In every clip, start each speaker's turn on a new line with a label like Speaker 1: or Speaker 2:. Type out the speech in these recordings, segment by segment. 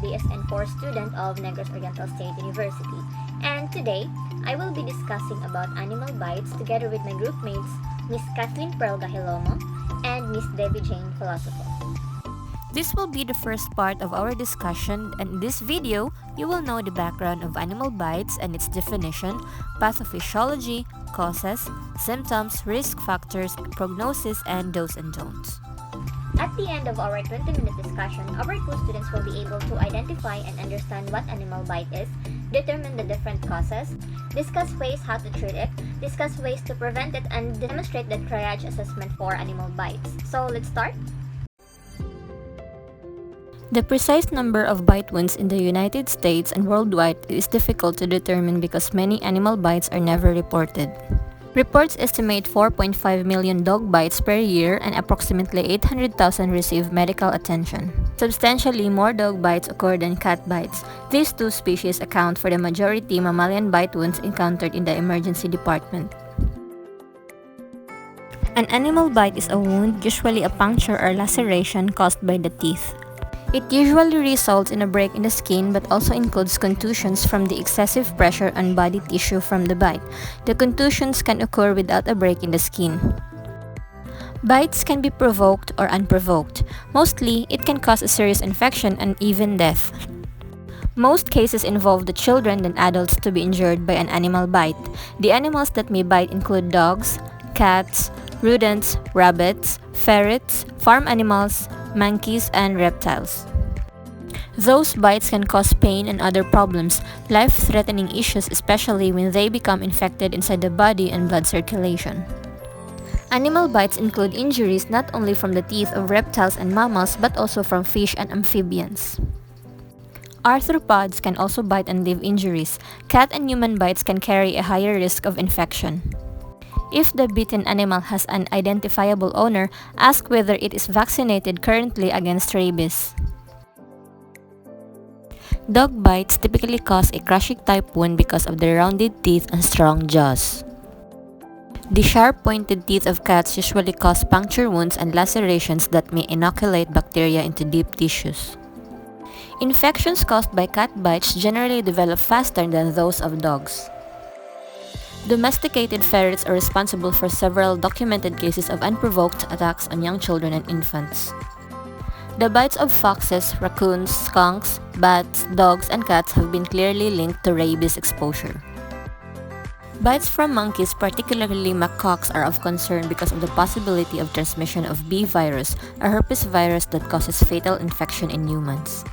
Speaker 1: BSN-IV student of Negros Oriental State University, and today I will be discussing about animal bites together with my group mates Miss Kathleen Pearl Gahilomo and Miss Debbie Jane Philosopher.
Speaker 2: This will be the first part of our discussion, and in this video, you will know the background of animal bites and its definition, pathophysiology, causes, symptoms, risk factors, prognosis, and do's and don'ts.
Speaker 1: At the end of our 20-minute discussion, our co-students will be able to identify and understand what animal bite is, determine the different causes, discuss ways how to treat it, discuss ways to prevent it, and demonstrate the triage assessment for animal bites. So let's start.
Speaker 2: The precise number of bite wounds in the United States and worldwide is difficult to determine because many animal bites are never reported. Reports estimate 4.5 million dog bites per year and approximately 800,000 receive medical attention. Substantially more dog bites occur than cat bites. These two species account for the majority mammalian bite wounds encountered in the emergency department. An animal bite is a wound, usually a puncture or laceration caused by the teeth. It usually results in a break in the skin but also includes contusions from the excessive pressure on body tissue from the bite. The contusions can occur without a break in the skin. Bites can be provoked or unprovoked. Mostly, it can cause a serious infection and even death. Most cases involve the children than adults to be injured by an animal bite. The animals that may bite include dogs, cats, rodents, rabbits, ferrets, farm animals, monkeys, and reptiles. Those bites can cause pain and other problems, life-threatening issues, especially when they become infected inside the body and blood circulation. Animal bites include injuries not only from the teeth of reptiles and mammals but also from fish and amphibians. Arthropods can also bite and leave injuries. Cat and human bites can carry a higher risk of infection. If the bitten animal has an identifiable owner, ask whether it is vaccinated currently against rabies. Dog bites typically cause a crushing-type wound because of the rounded teeth and strong jaws. The sharp-pointed teeth of cats usually cause puncture wounds and lacerations that may inoculate bacteria into deep tissues. Infections caused by cat bites generally develop faster than those of dogs. Domesticated ferrets are responsible for several documented cases of unprovoked attacks on young children and infants. The bites of foxes, raccoons, skunks, bats, dogs, and cats have been clearly linked to rabies exposure. Bites from monkeys, particularly macaques, are of concern because of the possibility of transmission of B virus, a herpes virus that causes fatal infection in humans.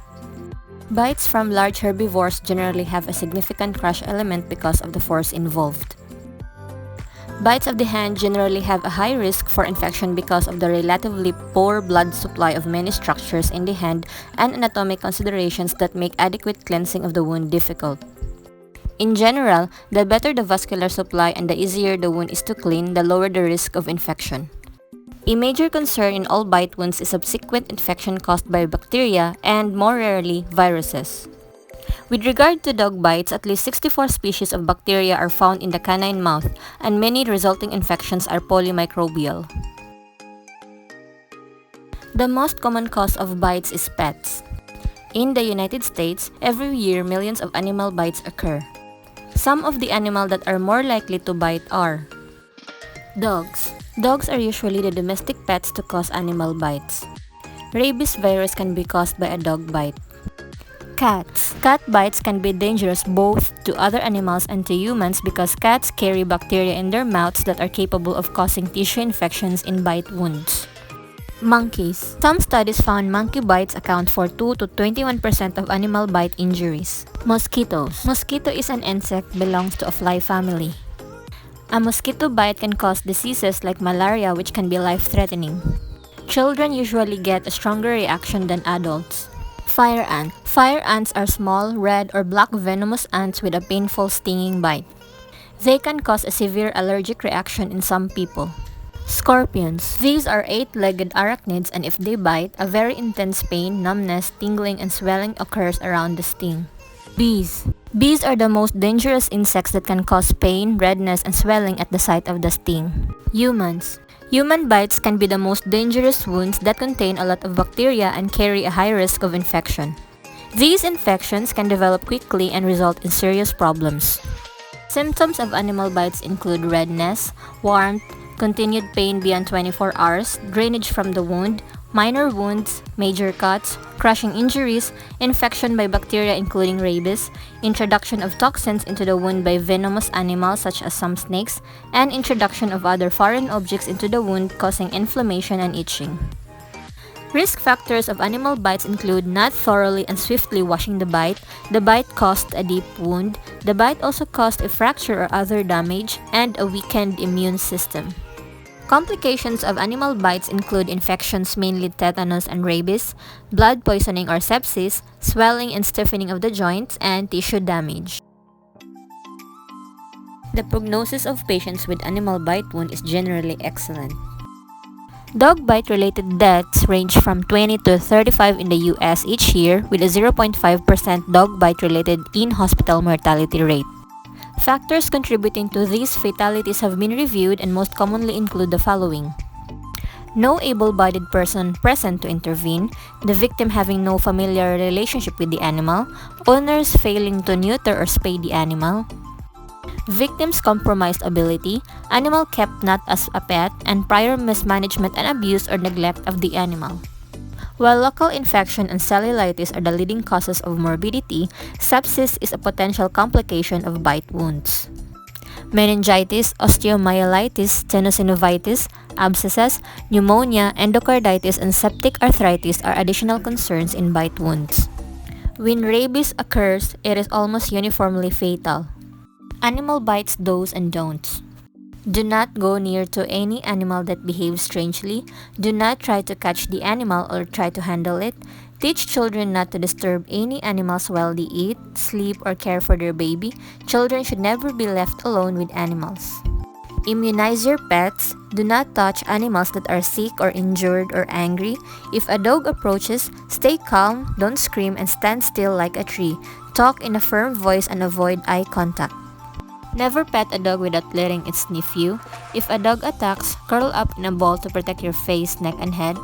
Speaker 2: Bites from large herbivores generally have a significant crush element because of the force involved. Bites of the hand generally have a high risk for infection because of the relatively poor blood supply of many structures in the hand and anatomic considerations that make adequate cleansing of the wound difficult. In general, the better the vascular supply and the easier the wound is to clean, the lower the risk of infection. A major concern in all bite wounds is subsequent infection caused by bacteria and, more rarely, viruses. With regard to dog bites, at least 64 species of bacteria are found in the canine mouth, and many resulting infections are polymicrobial. The most common cause of bites is pets. In the United States, every year millions of animal bites occur. Some of the animals that are more likely to bite are dogs. Dogs are usually the domestic pets to cause animal bites. Rabies virus can be caused by a dog bite. Cats. Cat bites can be dangerous both to other animals and to humans because cats carry bacteria in their mouths that are capable of causing tissue infections in bite wounds. Monkeys. Some studies found monkey bites account for 2 to 21% of animal bite injuries. Mosquitoes. Mosquito is an insect belongs to a fly family. A mosquito bite can cause diseases like malaria, which can be life-threatening. Children usually get a stronger reaction than adults. Fire ant. Fire ants are small, red, or black venomous ants with a painful stinging bite. They can cause a severe allergic reaction in some people. Scorpions. These are 8-legged arachnids, and if they bite, a very intense pain, numbness, tingling, and swelling occurs around the sting. Bees. Bees are the most dangerous insects that can cause pain, redness, and swelling at the site of the sting. Humans. Human bites can be the most dangerous wounds that contain a lot of bacteria and carry a high risk of infection. These infections can develop quickly and result in serious problems. Symptoms of animal bites include redness, warmth, continued pain beyond 24 hours, drainage from the wound, minor wounds, major cuts, crushing injuries, infection by bacteria including rabies, introduction of toxins into the wound by venomous animals such as some snakes, and introduction of other foreign objects into the wound causing inflammation and itching. Risk factors of animal bites include not thoroughly and swiftly washing the bite caused a deep wound, the bite also caused a fracture or other damage, and a weakened immune system. Complications of animal bites include infections, mainly tetanus and rabies, blood poisoning or sepsis, swelling and stiffening of the joints, and tissue damage. The prognosis of patients with animal bite wound is generally excellent. Dog bite-related deaths range from 20 to 35 in the US each year, with a 0.5% dog bite-related in-hospital mortality rate. Factors contributing to these fatalities have been reviewed and most commonly include the following: no able-bodied person present to intervene, the victim having no familiar relationship with the animal, owners failing to neuter or spay the animal, victim's compromised ability, animal kept not as a pet, and prior mismanagement and abuse or neglect of the animal. While local infection and cellulitis are the leading causes of morbidity, sepsis is a potential complication of bite wounds. Meningitis, osteomyelitis, tenosynovitis, abscesses, pneumonia, endocarditis, and septic arthritis are additional concerns in bite wounds. When rabies occurs, it is almost uniformly fatal. Animal bites do's and don'ts. Do not go near to any animal that behaves strangely. Do not try to catch the animal or try to handle it. Teach children not to disturb any animals while they eat, sleep, or care for their baby. Children should never be left alone with animals. Immunize your pets. Do not touch animals that are sick or injured or angry. If a dog approaches, stay calm, don't scream, and stand still like a tree. Talk in a firm voice and avoid eye contact. Never pet a dog without letting it sniff you. If a dog attacks, curl up in a ball to protect your face, neck, and head.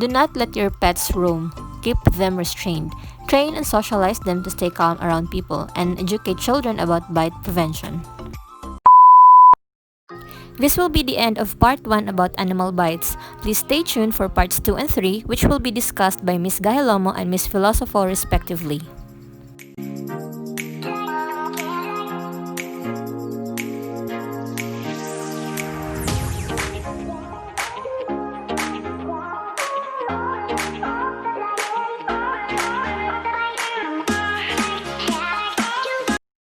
Speaker 2: Do not let your pets roam. Keep them restrained. Train and socialize them to stay calm around people, and educate children about bite prevention. This will be the end of part 1 about animal bites. Please stay tuned for parts 2 and 3, which will be discussed by Ms. Gahalomo and Ms. Filosofo respectively.